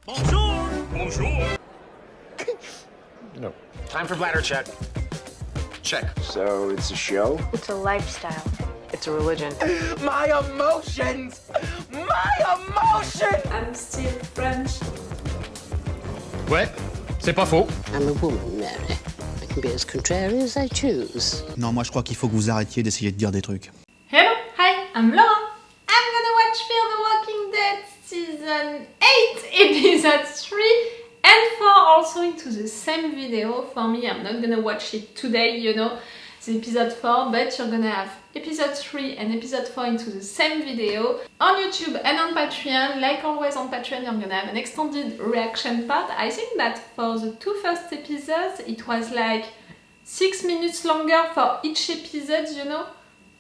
Bonjour! Bonjour! No. Time for bladder check. Check. So it's a show? It's a lifestyle. It's a religion. My emotions! My emotions! I'm still French. Ouais, c'est pas faux. I'm a woman, Mary. I can be as contrary as I choose. Non, moi je crois qu'il faut que vous arrêtiez d'essayer de dire des trucs. Hello, hi, I'm Laura. I'm gonna watch Fear the Walking Dead Season 8, Episode 3 and 4 also into the same video. For me, I'm not gonna watch it today, you know, the episode 4, but you're gonna have episode 3 and episode 4 into the same video on YouTube and on Patreon. Like always on Patreon, you're gonna have an extended reaction part. I think that for the two first episodes, it was like 6 minutes longer for each episode, you know,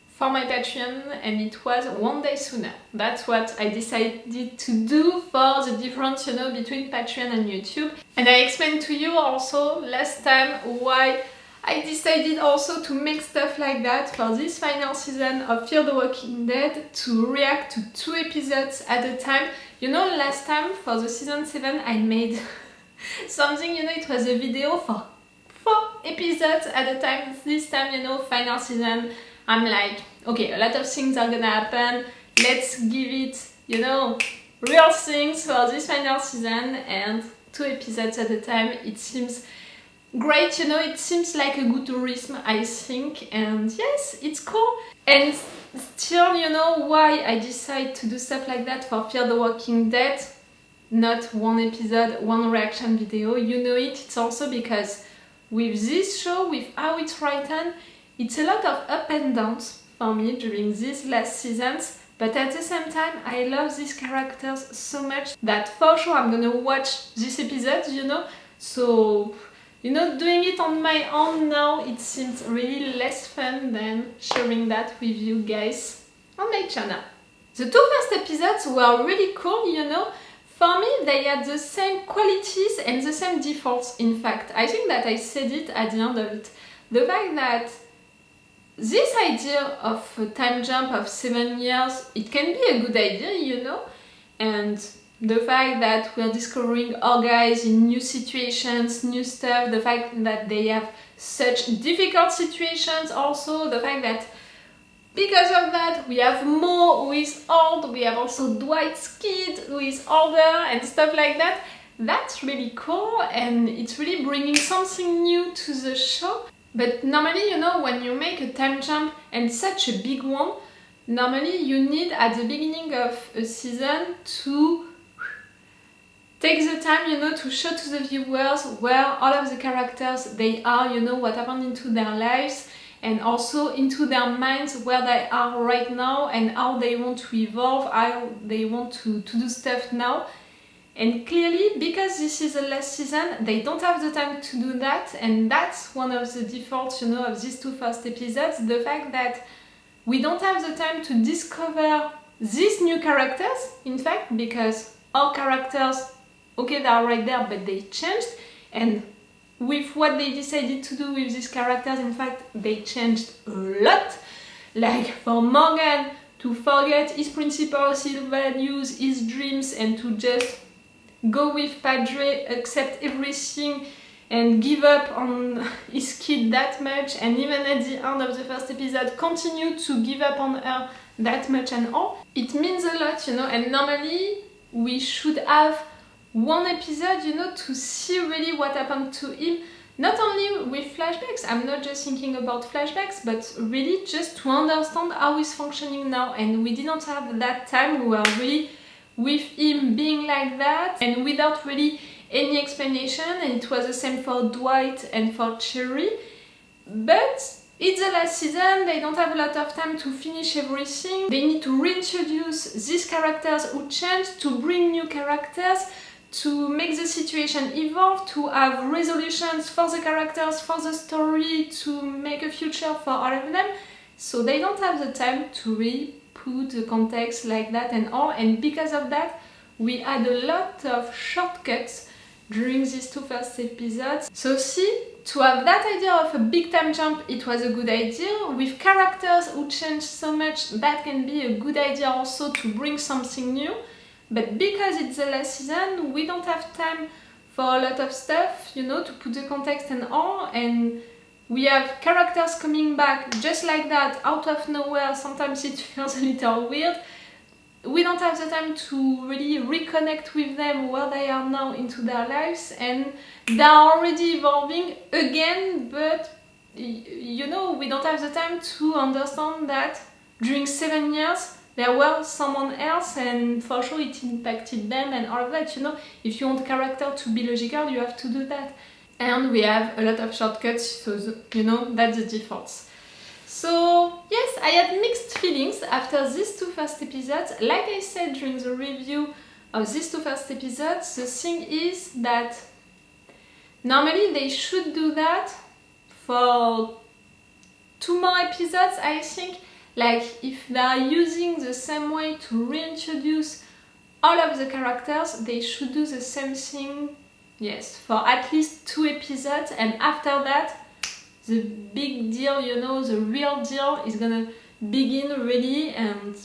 for my Patreon, and it was one day sooner. That's what I decided to do for the difference, you know, between Patreon and YouTube. And I explained to you also last time why I decided also to make stuff like that for this final season of Fear the Walking Dead, to react to 2 episodes at a time. You know, last time for the season 7 I made something, you know, it was a video for 4 episodes at a time. This time, you know, final season, I'm like, okay, a lot of things are gonna happen, let's give it, you know, real things for this final season, and 2 episodes at a time, it seems great, you know, it seems like a good rhythm, I think, and yes, it's cool. And still, you know, why I decide to do stuff like that for Fear the Walking Dead, not one episode, one reaction video, you know it, it's also because with this show, with how it's written, it's a lot of up and downs for me during these last seasons, but at the same time I love these characters so much that for sure I'm gonna watch this episode, you know, so, you know, doing it on my own now, it seems really less fun than sharing that with you guys on my channel. The 2 first episodes were really cool, you know. For me, they had the same qualities and the same defaults, in fact. I think that I said it at the end of it. The fact that this idea of a time jump of 7 years, it can be a good idea, you know, and the fact that we're discovering our guys in new situations, new stuff, the fact that they have such difficult situations also, the fact that because of that we have Mo who is old, we have also Dwight's kid who is older and stuff like that. That's really cool and it's really bringing something new to the show. But normally, you know, when you make a time jump and such a big one, normally you need at the beginning of a season to take the time, you know, to show to the viewers where all of the characters they are, you know, what happened into their lives and also into their minds, where they are right now and how they want to evolve, how they want to do stuff now. And clearly, because this is the last season, they don't have the time to do that, and that's one of the defaults, you know, of these 2 first episodes, the fact that we don't have the time to discover these new characters, in fact, because our characters, okay, they are right there, but they changed, and with what they decided to do with these characters, in fact, they changed a lot. Like for Morgan to forget his principles, his values, his dreams, and to just go with Padre, accept everything and give up on his kid that much, and even at the end of the first episode continue to give up on her that much and all. It means a lot, you know, and normally we should have one episode, you know, to see really what happened to him, not only with flashbacks, I'm not just thinking about flashbacks, but really just to understand how he's functioning now, and we didn't have that time. We were really with him being like that and without really any explanation, and it was the same for Dwight and for Cherry. But it's the last season, they don't have a lot of time to finish everything. They need to reintroduce these characters who changed, to bring new characters, to make the situation evolve, to have resolutions for the characters, for the story, to make a future for all of them. So they don't have the time to really put the context like that and all, and because of that we had a lot of shortcuts during these 2 first episodes. So see, to have that idea of a big time jump, it was a good idea. With characters who change so much, that can be a good idea also to bring something new. but because it's the last season, we don't have time for a lot of stuff, you know, to put the context and all, and we have characters coming back just like that, out of nowhere. Sometimes it feels a little weird. We don't have the time to really reconnect with them where they are now into their lives, and they are already evolving again, but you know, we don't have the time to understand that during 7 years there was someone else, and for sure it impacted them and all of that, you know. If you want character to be logical, you have to do that. And we have a lot of shortcuts, so you know, that's the defaults. So yes, I had mixed feelings after these 2 first episodes. Like I said during the review of these 2 first episodes, the thing is that normally they should do that for 2 more episodes, I think. Like, if they are using the same way to reintroduce all of the characters, they should do the same thing, yes, for at least 2 episodes, and after that, the big deal, you know, the real deal is gonna begin really, and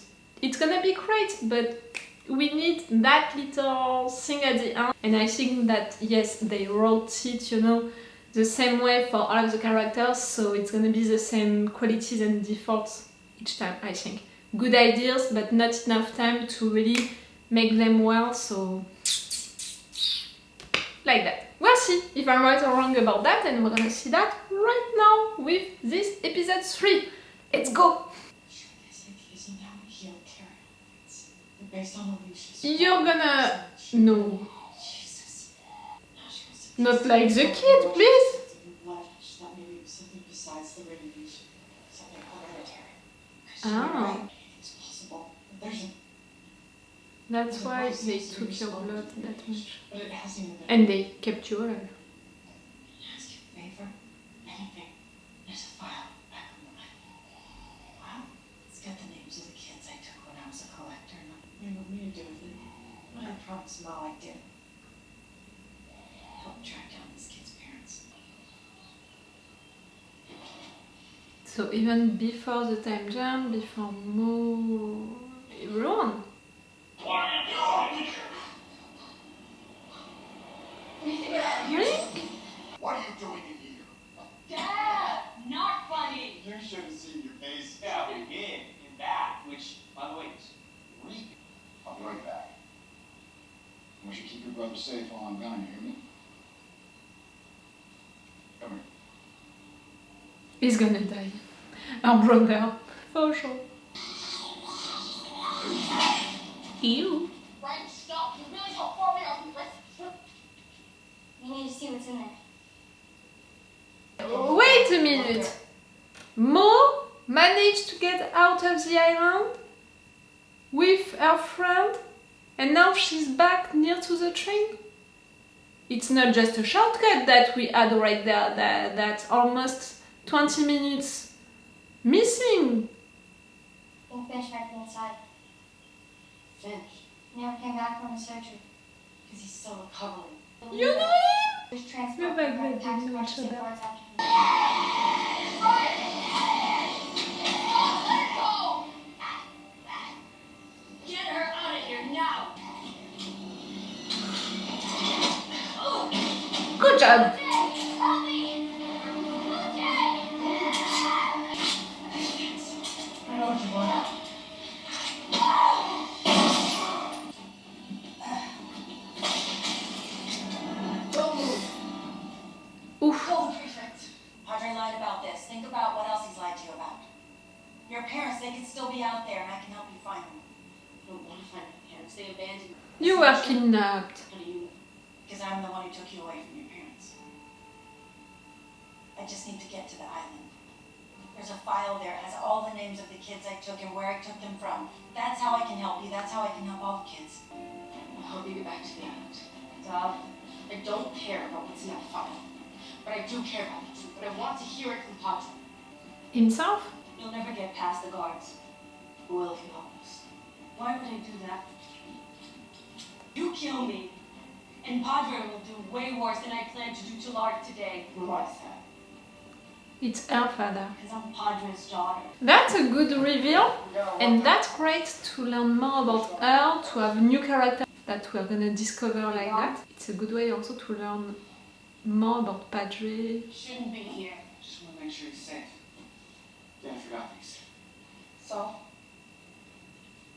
it's gonna be great, but we need that little thing at the end. And I think that, yes, they wrote it, you know, the same way for all of the characters, so it's gonna be the same qualities and defaults each time, I think. Good ideas, but not enough time to really make them well, so like that. We'll see if I'm right or wrong about that, and we're gonna see that right now with this episode 3. Let's go! You're gonna... No. Not like the kid, please! Ah. That's why they took your blood that much. And they kept you alive. Ask you a favor? Anything. There's a file back on the island. Wow. It's got the names of the kids I took when I was a collector. Nothing you want me to do with it. I promised Mom I did. Help track down this kid's parents. So even before the time jump, before Mo... everyone. What are you doing in here? Dad! Not funny! You should have seen your face. Yeah, we did. In that, which, by the way, is reek. I'll be right back. I want you to keep your brother safe while I'm gone, you hear me? Come here. He's gonna die. Our brother, for sure. Ew. Right, stop! You realize how far we are from the rest of the trip? We need to see what's in there. Wait a minute. Mo managed to get out of the island with her friend, and now she's back near to the train? It's not just a shortcut that we had right there, that's almost 20 minutes missing. I think Finch might be inside. Finch? He never came back from the surgery. Because he's still recovering. You know him? There's transport. You're very good, you know each other. Get her out of here now! Good job. Help me! I know what you want. Don't move. Oof. Oh, perfect. Padre lied about this. Think about what else he's lied to you about. Your parents, they could still be out there, and I can help you find them. I don't want to find my parents. They abandoned me. You were kidnapped. How do you know? Because I'm the one who took you away from your parents. I just need to get to the island. There's a file there. It has all the names of the kids I took and where I took them from. That's how I can help you. That's how I can help all the kids. I'll help you get back to the island. Dad, I don't care about what's in that file. But I do care about the truth. But I want to hear it from Padre. Himself? You'll never get past the guards. Who will if you help us? Why would I do that? You kill me, and Padre will do way worse than I planned to do to Lark today. Why is that? It's her father. Because I'm Padre's daughter. That's a good reveal, and that's great to learn more about her, to have new characters that we're gonna discover like that. It's a good way also to learn more about Padre. Shouldn't be here. Just want to make sure he's safe. Dad forgot these. So?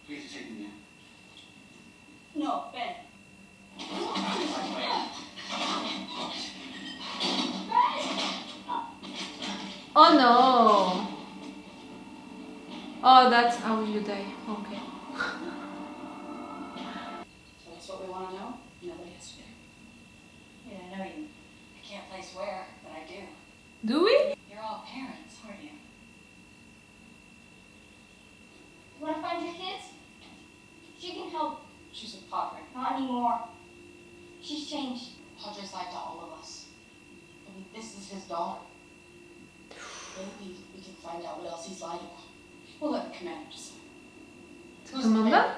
We have to take him in. No, Ben. Oh no! Oh, that's how you die. Okay. So that's what we want to know? Nobody has to do. Yeah, I know you. I can't place where, but I do. Do we? You're all parents, aren't you? You want to find your kids? She can help. She's a Padre. Not anymore. She's changed. Padre's lied to all of us. I mean, this is his daughter. Maybe we can find out what else he's lied about. We'll let the commander decide. The commander?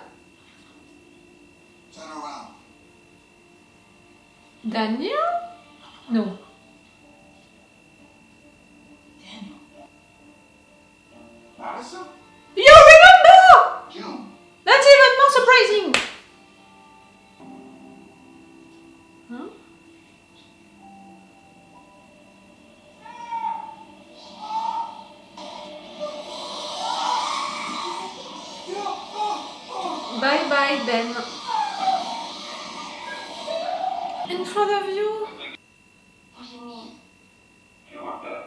Turn around. Daniel? No. Daniel. Madison? You remember! June. That's even more surprising! Huh? Bye bye, Ben. In front of you? What do you mean? You are back.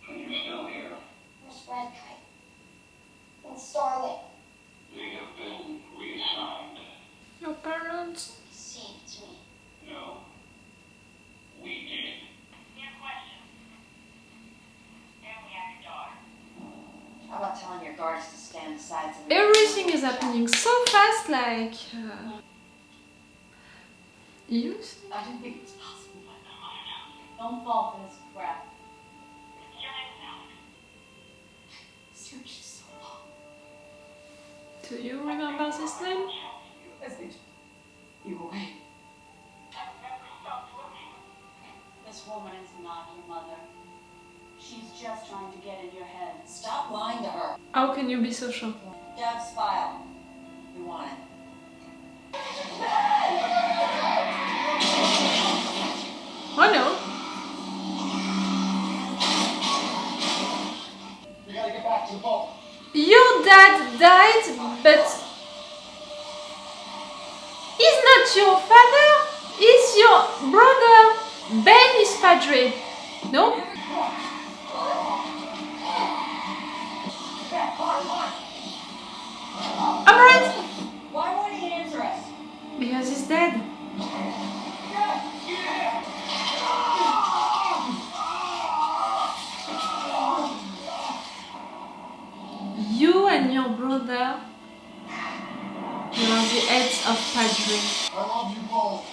And you're still here. Where's Red Kite? And Starlight? They have been reassigned. Your parents? Deceived me. No. We did. Your question. And we have your daughter. How about telling your guards to stand aside so Everything is happening so fast, like... You see? I didn't think it was possible, but come on now. Don't fall for this crap. Your name's Alex. Searched so long. Do you remember this name? As they took you away. I've never stopped looking. This woman is not your mother. She's just trying to get in your head. Stop lying to her. How can you be so sure? Dev's file. We want it. Oh no. We gotta get back to the boat. Your dad died, but he's not your father. He's your brother. Ben is Padre. No? I'm right. Why won't he answer us? Because he's dead. You and your brother, you are the heads of Padre. I love you both.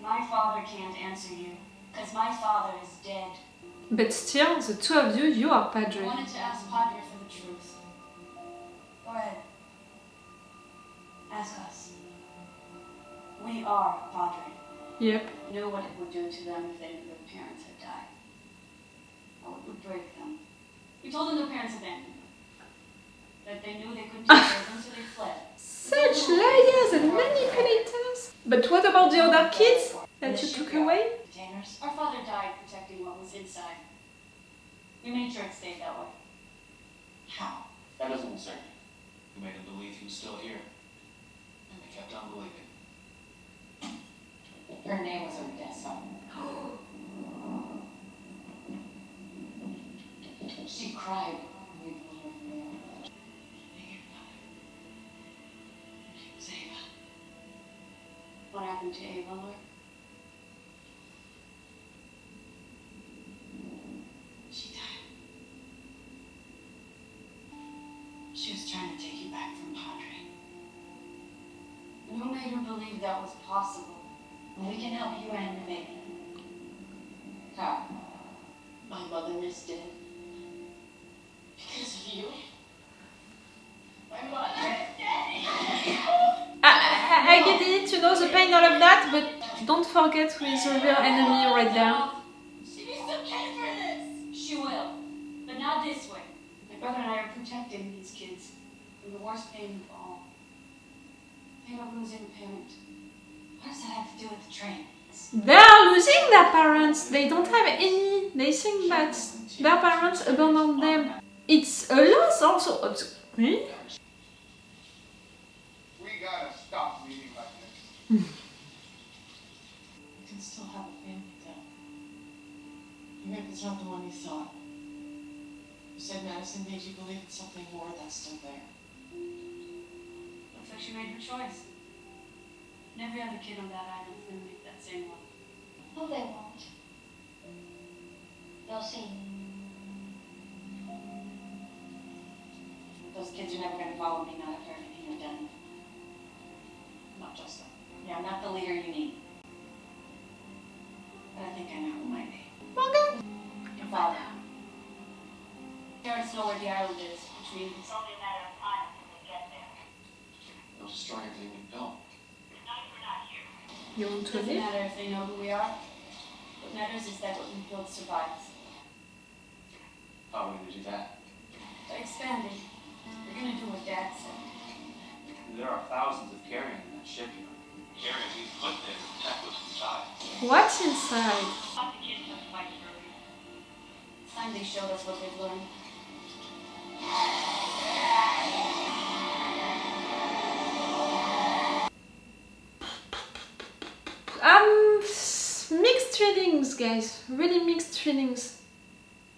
My father can't answer you, because my father is dead. But still, the two of you, you are I Padre. wanted to ask Padre for the truth. Go ahead. Ask us. We are Padre. Yep. Knew what it would do to them if they knew their parents had died. How it would break them. We told them their parents abandoned them. That they knew they couldn't take care of them, so they fled. Such liars and manipulators. But what about the other kids that you took away? Containers. Our father died protecting what was inside. We made sure it stayed that way. How? That doesn't concern me. We made them believe he was still here. And they kept on believing. Her name was Odessa. She cried. when we blew her. Thinking about it. She was Ava. What happened to Ava, Lord? She died. She was trying to take you back from Padre. And who made her believe that was possible? We can help you and the baby. How? My mother is dead. Because of you. don't forget who is the real enemy right there. She needs to pay for this! She will. But not this way. My brother and I are protecting these kids from the worst pain of all. Pain of losing a parent. What does that have to do with the train? They are losing their parents. They don't have any. They think that their parents abandoned them. It's a loss also. Really? We gotta stop meeting like this. You can still have a family, Dad. Even if it's not the one you thought. You said Madison made you believe in something more that's still there. Looks like she made her choice. And every other kid on that island is gonna make that same one. No, they won't. They'll see. Those kids are never gonna follow me, not after everything you've done. Not just them. Yeah, I'm not the leader you need. But I think I know who might be. Okay. Your father. Parents know where the island is, which means it's only a matter of time until they get there. They'll destroy everything we've built. You want to Doesn't leave? matter if they know who we are. What matters is that what we build survives. How are we gonna do that? By expanding. We're gonna do what Dad said. There are thousands of carrion in that shipyard. Carrion we put there to protect what's inside. What's inside? Stop the kids have to fight for a reason. It's time they showed us what they've learned. Mixed feelings, guys. Really mixed feelings.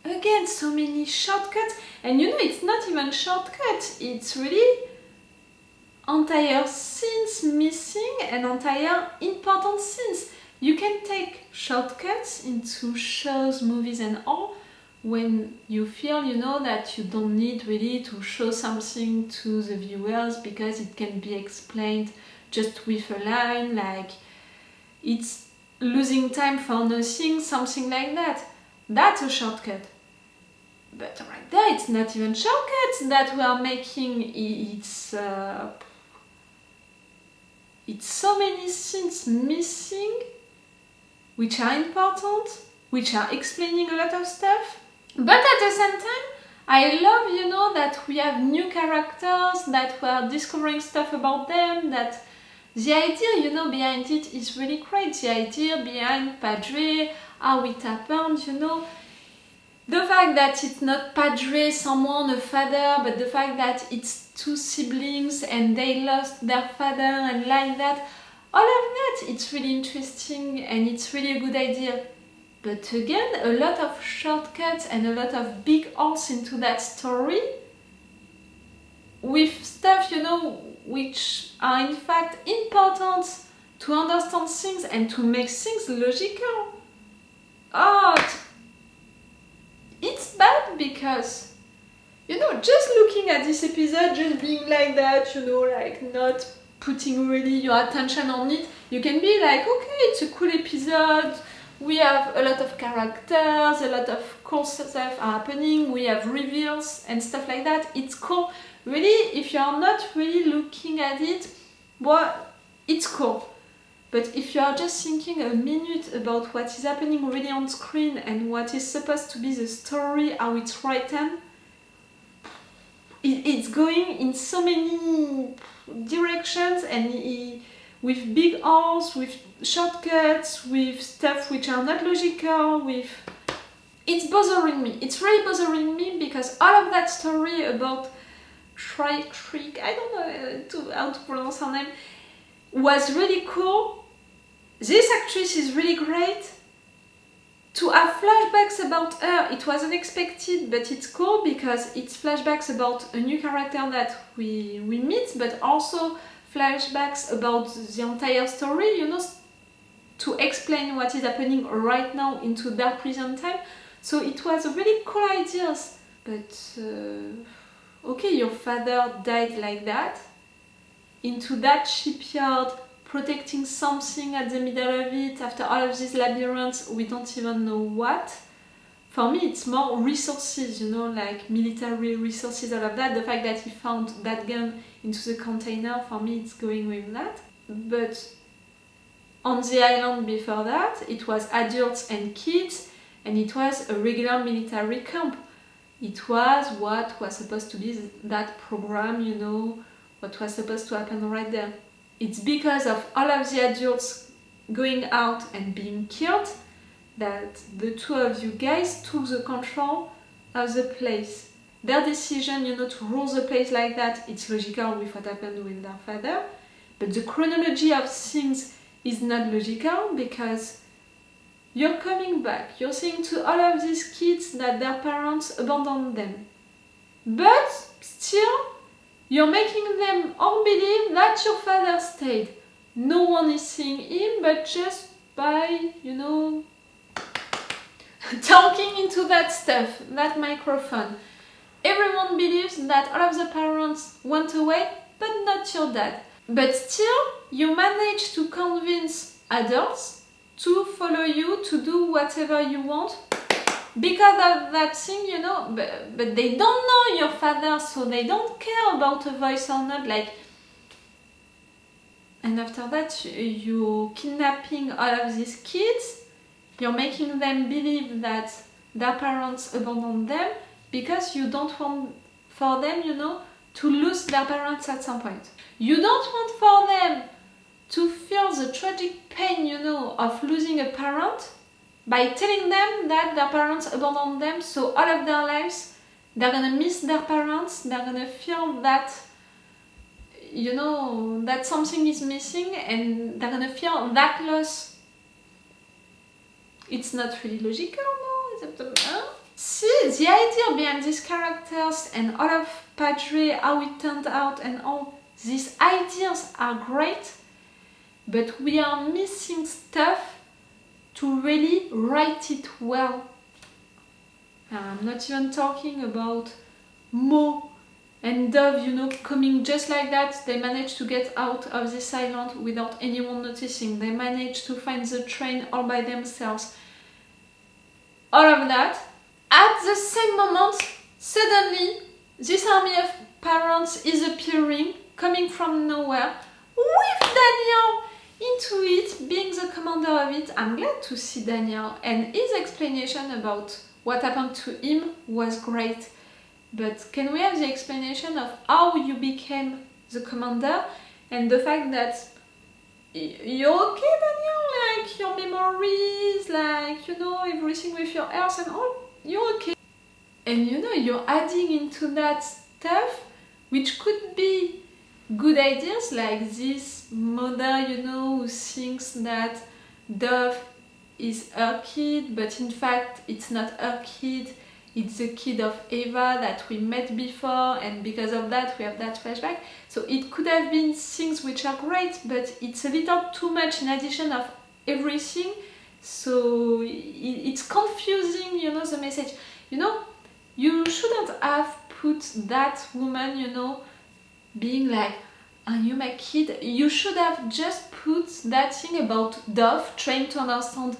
Again, so many shortcuts. And you know, it's not even shortcuts. It's really entire scenes missing and entire important scenes. You can take shortcuts into shows, movies and all when you feel, you know, that you don't need really to show something to the viewers because it can be explained just with a line, like it's losing time for nothing, something like that. That's a shortcut. But right there, it's not even shortcuts that we are making. It's so many things missing, which are important, which are explaining a lot of stuff. But at the same time, I love, you know, that we have new characters, that we are discovering stuff about them, that the idea, you know, behind it is really great. The idea behind Padre, how it happened, you know. The fact that it's not Padre, someone, a father, but the fact that it's two siblings and they lost their father and like that. All of that, it's really interesting and it's really a good idea. But again, a lot of shortcuts and a lot of big holes into that story with stuff, you know, which are in fact important to understand things and to make things logical. It's bad because, you know, just looking at this episode, just being like that, you know, like not putting really your attention on it, you can be like, okay, it's a cool episode, we have a lot of characters, a lot of cool stuff happening, we have reveals and stuff like that, it's cool. Really, if you are not really looking at it, well, it's cool. But if you are just thinking a minute about what is happening really on screen and what is supposed to be the story, how it's written, it's going in so many directions and with big holes, with shortcuts, with stuff which are not logical, with... It's bothering me. It's really bothering me because all of that story about Trick, I don't know how to pronounce her name, was really cool. This actress is really great. To have flashbacks about her, it was unexpected, but it's cool because it's flashbacks about a new character that we meet, but also flashbacks about the entire story, you know, to explain what is happening right now into their present time. So it was a really cool ideas, but okay, your father died like that, into that shipyard, protecting something at the middle of it, after all of these labyrinths, we don't even know what. For me, it's more resources, you know, like military resources, all of that. The fact that he found that gun into the container, for me, it's going with that. But on the island before that, it was adults and kids, and it was a regular military camp. It was what was supposed to be that program, you know, what was supposed to happen right there. It's because of all of the adults going out and being killed that the two of you guys took the control of the place. Their decision, you know, to rule the place like that, it's logical with what happened with their father, but the chronology of things is not logical because you're coming back, you're saying to all of these kids that their parents abandoned them, but still you're making them all believe that your father stayed. No one is seeing him, but just by, you know, talking into that stuff, that microphone. Everyone believes that all of the parents went away, but not your dad. But still, you manage to convince adults to follow you, to do whatever you want, because of that thing, you know, but they don't know your father, so they don't care about a voice or not, like. And after that, you're kidnapping all of these kids, you're making them believe that their parents abandoned them, because you don't want for them, you know, to lose their parents at some point. You don't want for them to feel the tragic pain, you know, of losing a parent by telling them that their parents abandoned them, so all of their lives they're gonna miss their parents, they're gonna feel that, you know, that something is missing and they're gonna feel that loss. It's not really logical, no? See, the idea behind these characters and all of Padre, how it turned out and all these ideas are great, but we are missing stuff to really write it well. I'm not even talking about Mo and Dove, you know, coming just like that. They managed to get out of this island without anyone noticing. They managed to find the train all by themselves. All of that. At the same moment, suddenly, this army of parents is appearing, coming from nowhere, with Daniel into it, being the commander of it. I'm glad to see Daniel, and his explanation about what happened to him was great. But can we have the explanation of how you became the commander, and the fact that you're okay, Daniel, like your memories, like, you know, everything with your health and all, you're okay. And you know, you're adding into that stuff, which could be good ideas, like this mother, you know, who thinks that Dove is her kid, but in fact it's not her kid, it's the kid of Eva that we met before, and because of that we have that flashback. So it could have been things which are great, but it's a little too much in addition of everything, so it's confusing, you know, the message. You know, you shouldn't have put that woman, you know, being like, are you my kid? You should have just put that thing about Dove trying to understand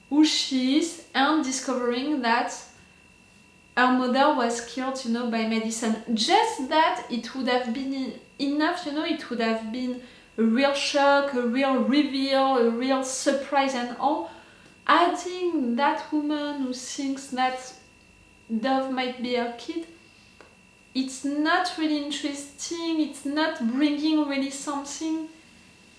who she is and discovering that her mother was killed, you know, by Madison. Just that, it would have been enough, you know, it would have been a real shock, a real reveal, a real surprise and all. Adding that woman who thinks that Dove might be her kid, it's not really interesting, it's not bringing really something.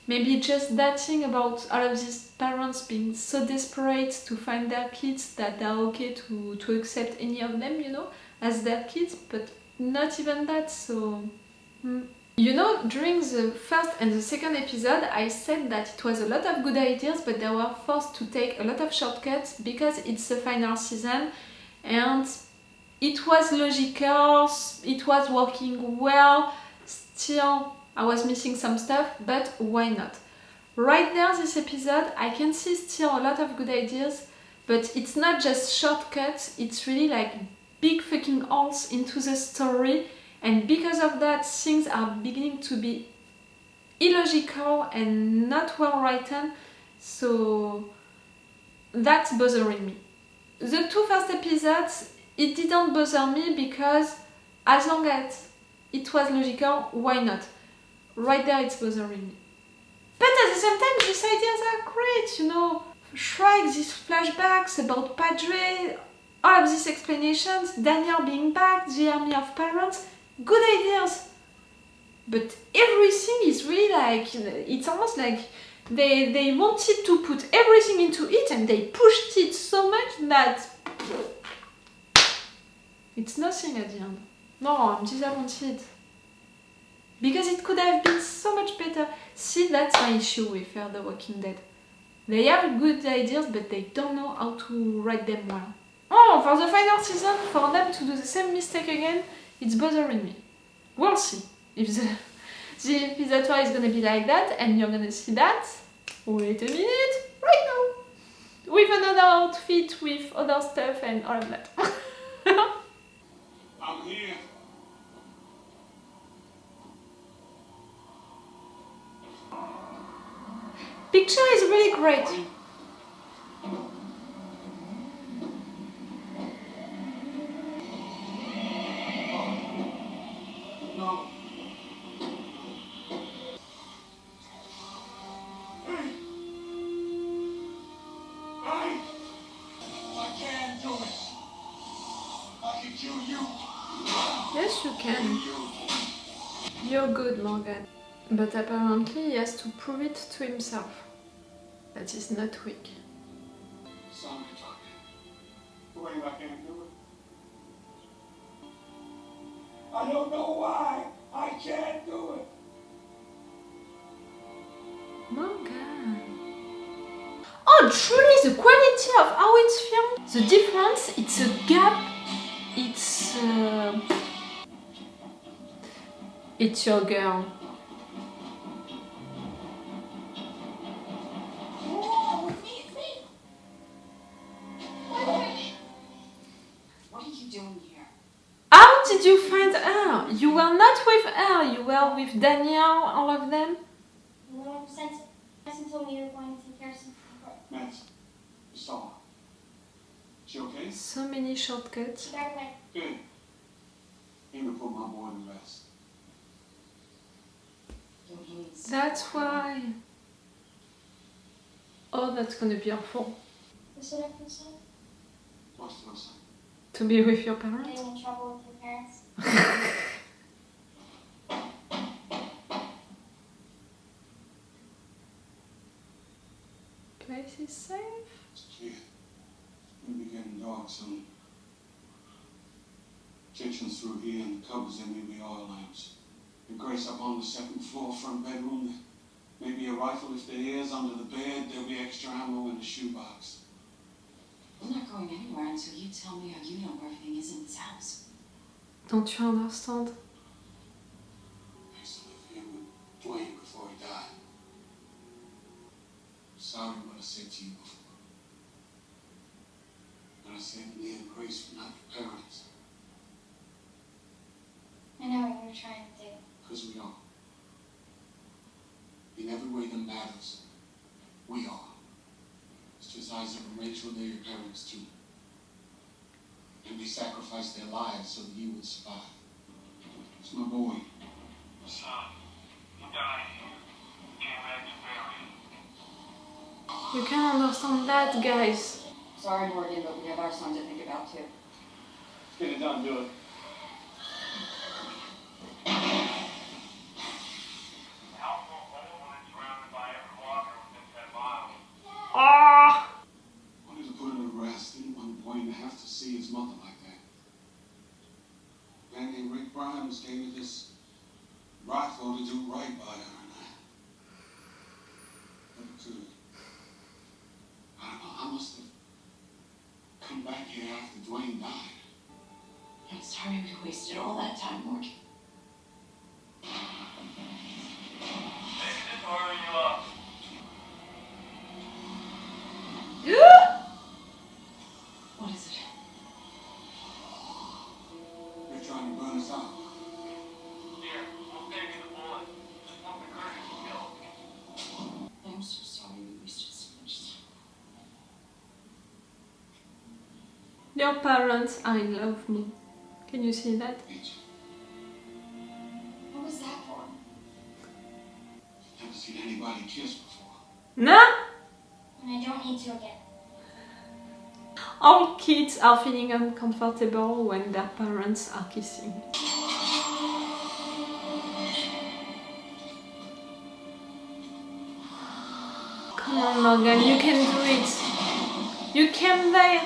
Maybe just that thing about all of these parents being so desperate to find their kids that they're okay to accept any of them, you know, as their kids, but not even that, so... You know, during the first and the second episode, I said that it was a lot of good ideas, but they were forced to take a lot of shortcuts because it's the final season, and it was logical, it was working well, still I was missing some stuff, but why not? Right there, this episode, I can see still a lot of good ideas, but it's not just shortcuts, it's really like big fucking holes into the story, and because of that, things are beginning to be illogical and not well written, so that's bothering me. The two first episodes, it didn't bother me because as long as it was logical, why not? Right there, it's bothering me. But at the same time, these ideas are great, you know. Shrike, these flashbacks about Padre, all of these explanations, Daniel being back, the army of parents, good ideas. But everything is really like, it's almost like they wanted to put everything into it and they pushed it so much that it's nothing at the end. No, I'm disappointed. Because it could have been so much better. See, that's my issue with The Walking Dead. They have good ideas, but they don't know how to write them well. Oh, for the final season, for them to do the same mistake again, it's bothering me. We'll see if the episode 4 is gonna be like that, and you're gonna see that. Wait a minute, right now! With another outfit, with other stuff, and all of that. I'm here. Picture is really great. No. I can't do it. I can kill you. Yes, you can. You're good, Morgan. But apparently he has to prove it to himself. That he's not weak. Sorry, Doc. Wait, I can't do it. I don't know why. I can't do it. Morgan. Oh, truly, the quality of how it's filmed, the difference, it's a gap, it's your girl. Whoa, it's me. What are you doing here? How did you find her? You were not with her, you were with Daniel, all of them? No, since told me you were going to take care of some Max, you saw her. She okay? So many shortcuts. She got away. Good. Aim to put my boy to rest. That's why. Oh, that's gonna be awful. This what I said? What's the first sign? To be with your parents. Getting in trouble with your parents. Place is safe. It's clear. We'll be getting dark soon. Kitchen's through here and the cupboards there may be oil lamps. And Grace up on the second floor front bedroom. Maybe a rifle if there is under the bed. There'll be extra ammo in the shoebox. I'm not going anywhere until you tell me how you know where everything is in this house. Don't you understand? I used to live here with Dwayne before he died. I'm sorry what I said to you before. When I said me and Grace were not your parents. I know what you were trying to do. Because we are. In every way that matters, we are. It's just Isaac and Rachel, they're your parents too. And they sacrificed their lives so that you would survive. It's my boy. Son, he died here. Came back to bury him. You can understand that, guys. Sorry, Morgan, but we have our son to think about too. Get it done, do it. Ah! Wanted to put her to rest. Didn't want Dwayne to have to see his mother like that. A man named Rick Grimes gave me this rifle to do right by her, and I never could. I don't know, I must have come back here after Dwayne died. I'm sorry we wasted all that time, Morgan. Maybe this will hurry you up. What is it? They're trying to burn us out. Here, we'll take you the bullet. Just want the Curtis killed. I'm so sorry we wasted so much time. Your parents are in love with me. Can you see that? H. What was that for? Never seen anybody kiss before. No? And I don't need to again. All kids are feeling uncomfortable when their parents are kissing. Come on, Morgan, you can do it. You came there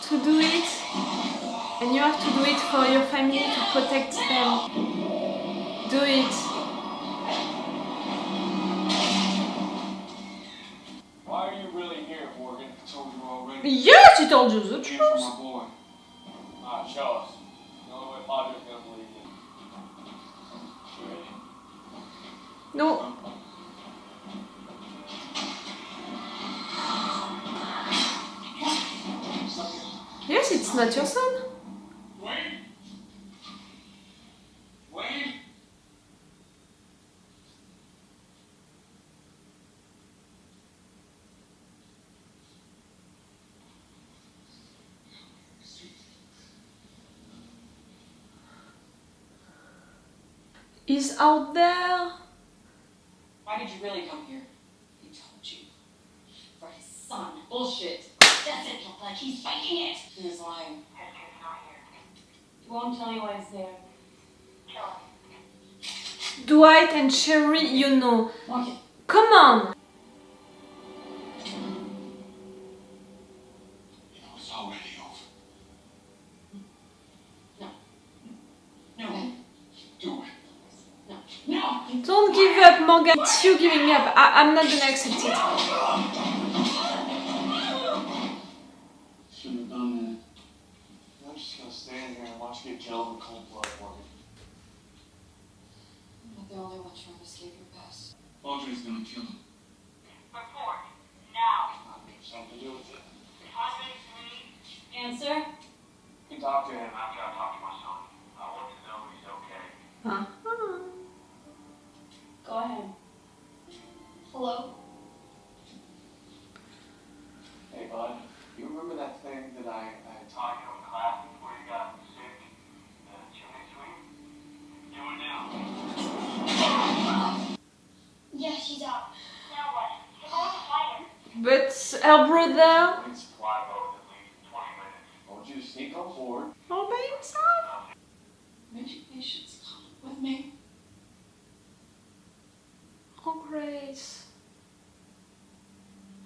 to do it, and you have to do it for your family to protect them. Do it. Why are you really here, Morgan? I told you already. Yes, he told you the I came for truth. my boy. Show us. The only way Padre's gonna believe you. You ready? No. Yes, it's not your son. Wayne? Wayne? He's out there. Why did you really come here? He told you. For his son. Bullshit. Doesn't look like he's fighting it. He was lying. His kid's not here. You won't tell me why he's there. Kill him. Dwight and Sherry, you know. Morgan. Come on. It's already over. No. Do it. No. Don't give up, Morgan. It's you giving up. I'm not gonna accept it. Shouldn't have done that. I'm just gonna stand here and watch you get killed in cold blood, Morgan. I'm not the only one trying to escape your past. Audrey's gonna kill him. Report. Now. Something to do with it. Husband 3. Answer? You can talk to him. I've got to talk to my son. I want to know he's okay. Go ahead. Hello? Hey, bud. You remember that thing that I taught you in class before you got sick? The chimney sweep? Do it now. Yeah, she's out. Now what? We're going to fight her. But her brother, We'd supply boat in at least 20 minutes. I want you to sneak on board. all by himself. Education's coming with me. Oh, Grace.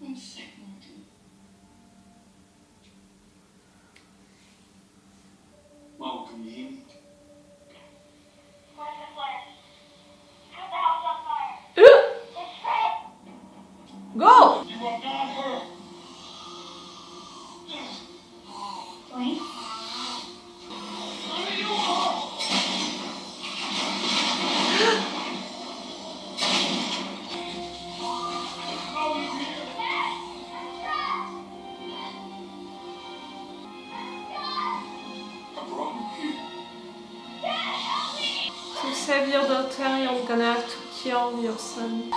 I'm sick, Morgan. Mom, can you hear me? Where's the flare? Put the house on fire. It's Fred. Go! You are not her. Wayne? To save your daughter, you're gonna have to kill your son.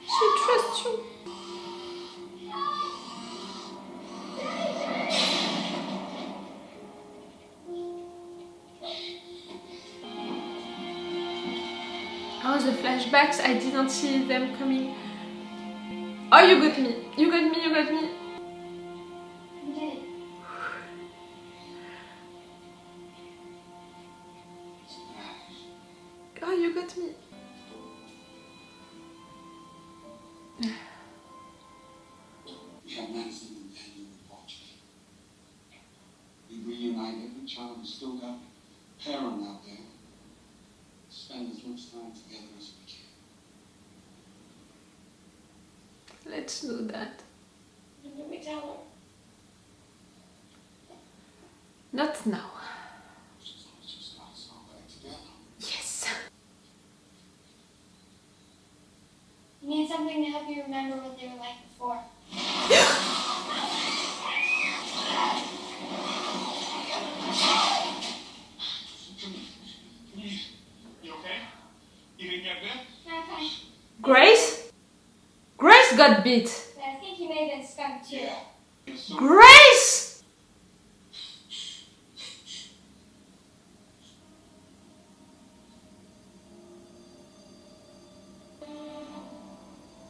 She trusts you. Oh, the flashbacks, I didn't see them coming. Oh, you got me. You got me, you got me. You did it. Oh, you got me. We have medicine and then we watch it. We reunite every child who's still got a parent out there. Spend as much time together as we can. Let's do that. When did we tell her? Not now. Just got us all back together. Yes. You need something to help you remember what they were like before. You okay? You didn't get bit? No, I'm fine. Grace? Grace got beat. But I think you may have been skunked too. You're so Grace!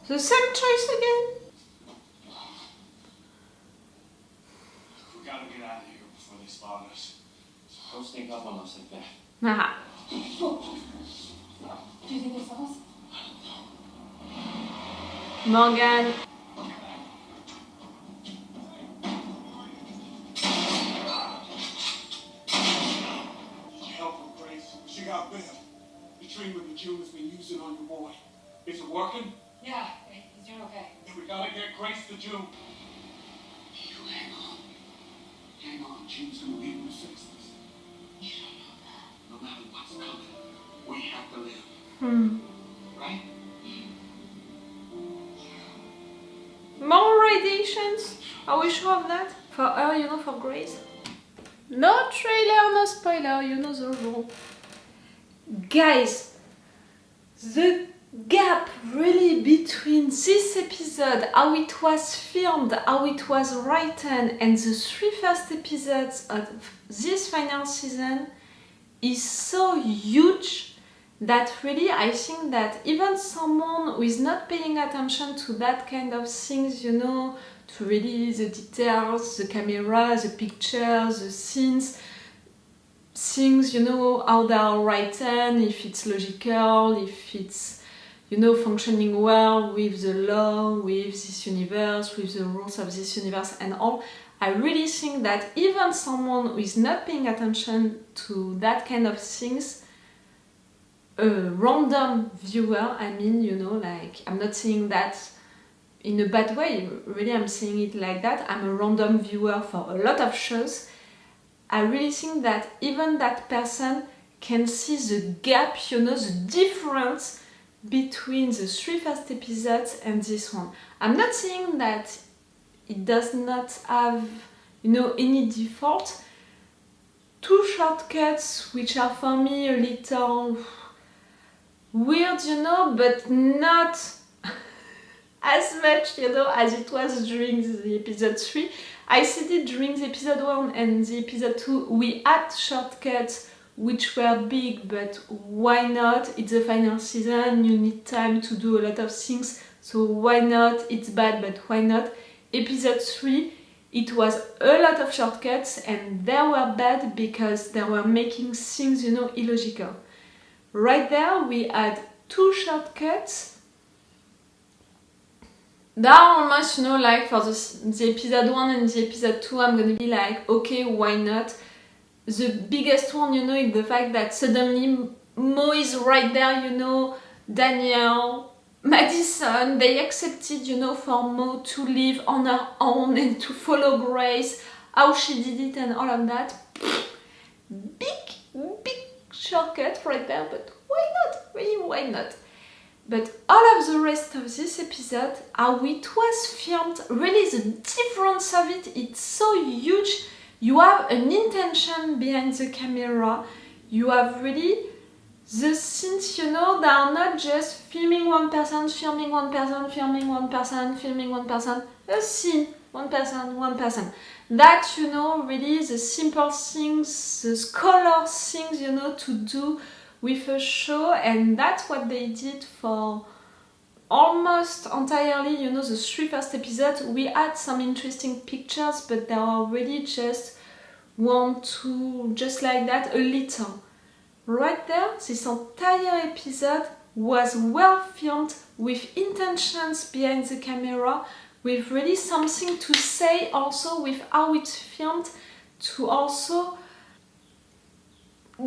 The same choice again? We gotta get out of here before they spot us. Don't sneak up on us like that. Aha. Do you think they saw us? Morgan. Help her, Grace. She got bit. The treatment that June has been using on your boy. Is it working? Yeah, he's doing okay. Then we gotta get Grace to June. You hang on. Hang on. June's gonna be able to fix this. You don't know that. No matter what's coming, we have to live. Right? More radiations? Are we sure of that? For her, you know, for Grace? No trailer, no spoiler, you know the rule. Guys, the gap really between this episode, how it was filmed, how it was written, and the 3 first episodes of this final season is so huge that really I think that even someone who is not paying attention to that kind of things, you know, to really the details, the camera, the pictures, the scenes, things, you know, how they are written, if it's logical, if it's, you know, functioning well with the law, with this universe, with the rules of this universe and all. I really think that even someone who is not paying attention to that kind of things, a random viewer, I mean, you know, like, I'm not saying that in a bad way, really I'm saying it like that, I'm a random viewer for a lot of shows, I really think that even that person can see the gap, you know, the difference between the 3 first episodes and this one. I'm not saying that it does not have, you know, any default. 2 shortcuts which are for me a little weird, you know, but not as much, you know, as it was during the episode 3. I said it during the episode 1 and the episode 2, we had shortcuts which were big, but why not? It's the final season, you need time to do a lot of things, so why not? It's bad, but why not? Episode 3, it was a lot of shortcuts and they were bad because they were making things, you know, illogical. Right there, we had 2 shortcuts. They are almost, you know, like for the episode 1 and the episode 2, I'm gonna be like, okay, why not? The biggest one, you know, is the fact that suddenly Mo is right there, you know, Danielle, Madison, they accepted, you know, for Mo to live on her own and to follow Grace, how she did it and all of that. Big shortcut right there, but why not? Really, why not? But all of the rest of this episode, how it was filmed, really the difference of it, it's so huge. You have an intention behind the camera, you have really the scenes, you know, they are not just filming one person, filming one person, filming one person, filming one person, a scene, one person. That, you know, really the simple things, the scholar things, you know, to do with a show, and that's what they did for almost entirely, you know, the 3 first episodes. We had some interesting pictures, but they were really just just like that, a little. Right there, this entire episode was well filmed with intentions behind the camera, with really something to say also with how it's filmed, to also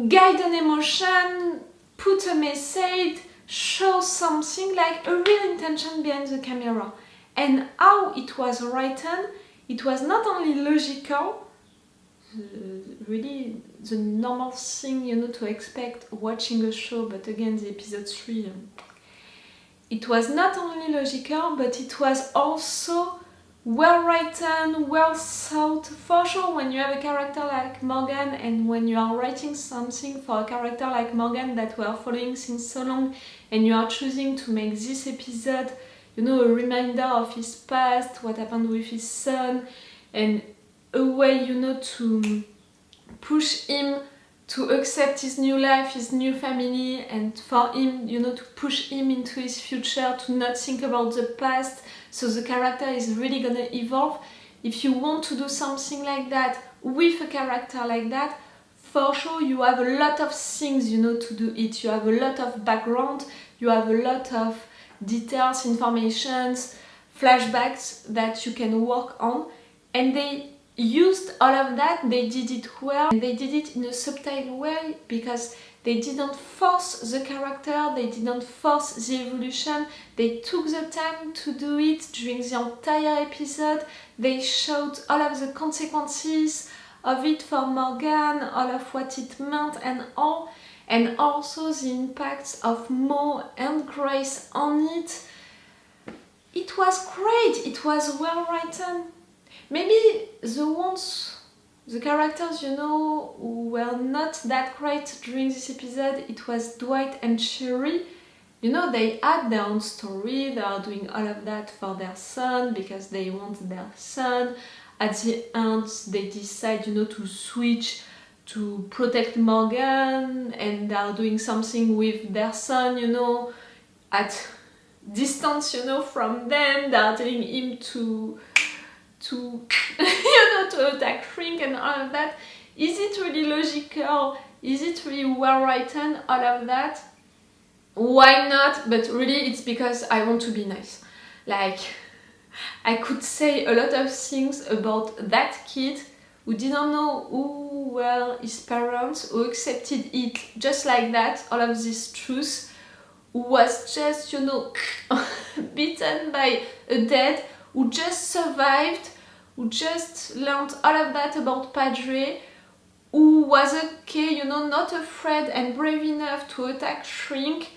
guide an emotion, put a message, show something, like a real intention behind the camera. And how it was written, it was not only logical, really the normal thing, you know, to expect watching a show, but again, the episode 3, it was not only logical, but it was also well written, well thought. For sure, when you have a character like Morgan and when you are writing something for a character like Morgan that we are following since so long, and you are choosing to make this episode, you know, a reminder of his past, what happened with his son, and a way, you know, to push him to accept his new life, his new family, and for him, you know, to push him into his future, to not think about the past. So the character is really gonna evolve. If you want to do something like that with a character like that, for sure you have a lot of things, you know, to do it. You have a lot of background, you have a lot of details, informations, flashbacks that you can work on, and they used all of that. They did it well, and they did it in a subtle way because they didn't force the character, they didn't force the evolution. They took the time to do it during the entire episode. They showed all of the consequences of it for Morgan, all of what it meant and all, and also the impacts of Mo and Grace on it. It was great, it was well written. Maybe the characters, you know, who were not that great during this episode, it was Dwight and Sherry. You know, they had their own story, they are doing all of that for their son because they want their son. At the end, they decide, you know, to switch to protect Morgan, and they are doing something with their son, you know, at distance, you know, from them. They are telling him to you know, to attack Shrink and all of that. Is it really logical? Is it really well written? All of that? Why not? But really it's because I want to be nice. Like, I could say a lot of things about that kid who didn't know who were his parents, who accepted it just like that, all of this truth, who was just, you know, beaten by a dad, who just survived, who just learned all of that about Padre, who was okay, you know, not afraid and brave enough to attack Shrink,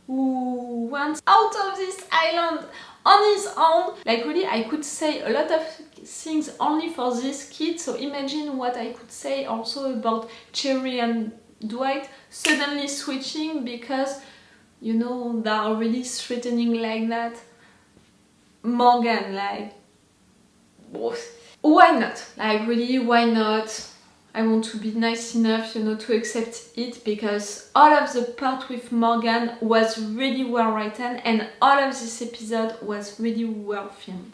who went out of this island on his own. Like really, I could say a lot of things only for this kid, so imagine what I could say also about Cherry and Dwight suddenly switching because, you know, they are really threatening like that. Morgan, like, why not? Like really, why not? I want to be nice enough, you know, to accept it because all of the part with Morgan was really well written and all of this episode was really well filmed.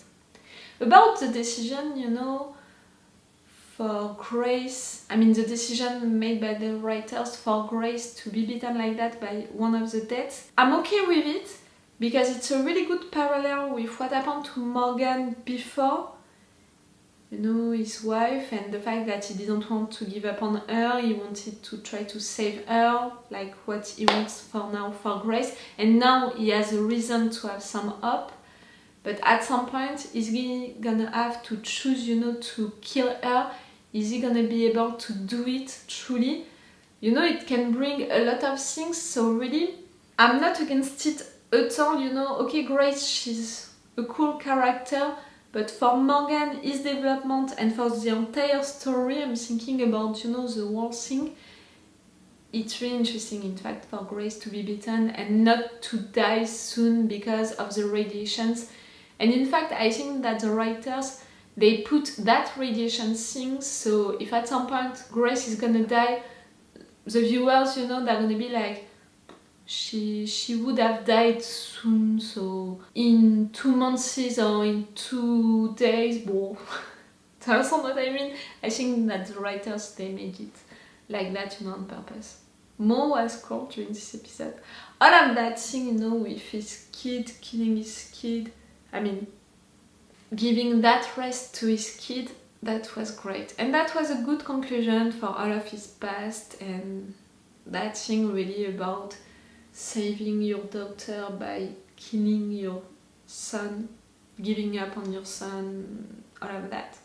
About the decision, you know, for Grace, I mean the decision made by the writers for Grace to be beaten like that by one of the dads, I'm okay with it because it's a really good parallel with what happened to Morgan before. You know, his wife, and the fact that he didn't want to give up on her, he wanted to try to save her, like what he wants for now for Grace, and now he has a reason to have some hope, but at some point is he gonna have to choose, you know, to kill her? Is he gonna be able to do it truly? You know, it can bring a lot of things, so really, I'm not against it at all, you know. Okay, Grace, she's a cool character, but for Morgan, his development, and for the entire story, I'm thinking about, you know, the whole thing. It's really interesting, in fact, for Grace to be beaten and not to die soon because of the radiations. And in fact, I think that the writers, they put that radiation thing, so if at some point Grace is gonna die, the viewers, you know, they're gonna be like, she would have died soon, so in 2 months or in 2 days, well, that's not what I mean. I think that the writers, they made it like that, you know, on purpose. Mo was cool during this episode. All of that thing, you know, with his kid, killing his kid, I mean, giving that rest to his kid, that was great. And that was a good conclusion for all of his past, and that thing really about saving your daughter by killing your son, giving up on your son, all of that.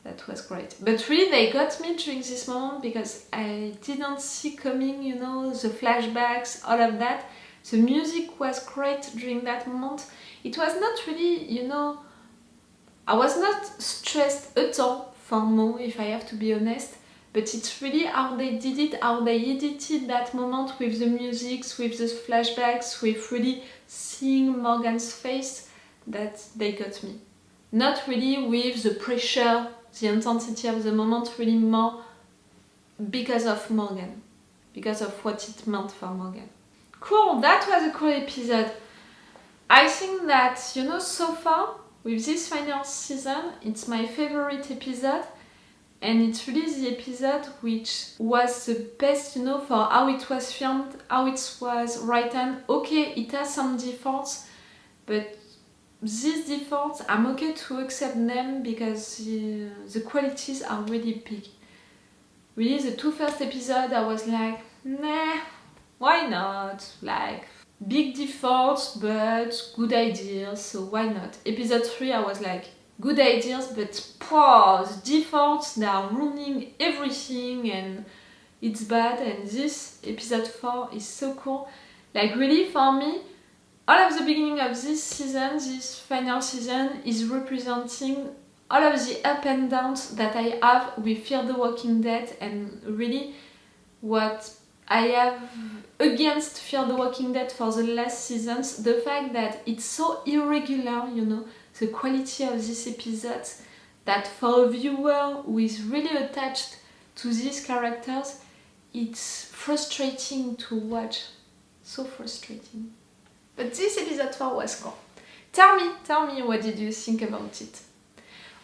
That was great. But really, they got me during this moment because I didn't see coming, you know, the flashbacks, all of that. The music was great during that moment. It was not really, you know, I was not stressed at all for Mo, if I have to be honest. But it's really how they did it, how they edited that moment with the music, with the flashbacks, with really seeing Morgan's face, that they got me. Not really with the pressure, the intensity of the moment, really more because of Morgan, because of what it meant for Morgan. Cool, that was a cool episode. I think that, you know, so far with this final season, it's my favorite episode, and it's really the episode which was the best, you know, for how it was filmed, how it was written. Okay, it has some defaults, but these defaults, I'm okay to accept them because the qualities are really big. Really, the two first episodes, I was like, nah, why not? Like, big defaults, but good ideas, so why not? Episode 3, I was like, good ideas, but the defaults, they are ruining everything and it's bad. And this episode 4 is so cool. Like, really, for me, all of the beginning of this season, this final season, is representing all of the up and downs that I have with Fear the Walking Dead, and really what I have against Fear the Walking Dead for the last seasons, the fact that it's so irregular, you know, the quality of this episode, that for a viewer who is really attached to these characters, it's frustrating to watch. So frustrating. But this episode 4 was cool. Tell me what did you think about it?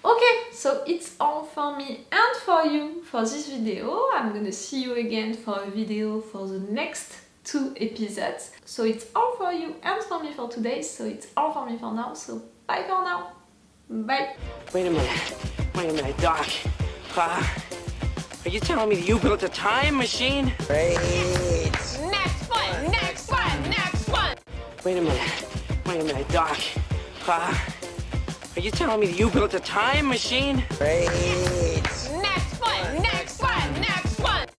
Okay, so it's all for me and for you for this video. I'm gonna see you again for a video for the next 2 episodes. So it's all for you and for me for today, so it's all for me for now, so bye for now. Bye. Wait a minute, Doc. Are you telling me that you built a time machine? Great. Next one, next one, next one. Wait a minute, Doc. Are you telling me that you built a time machine? Great.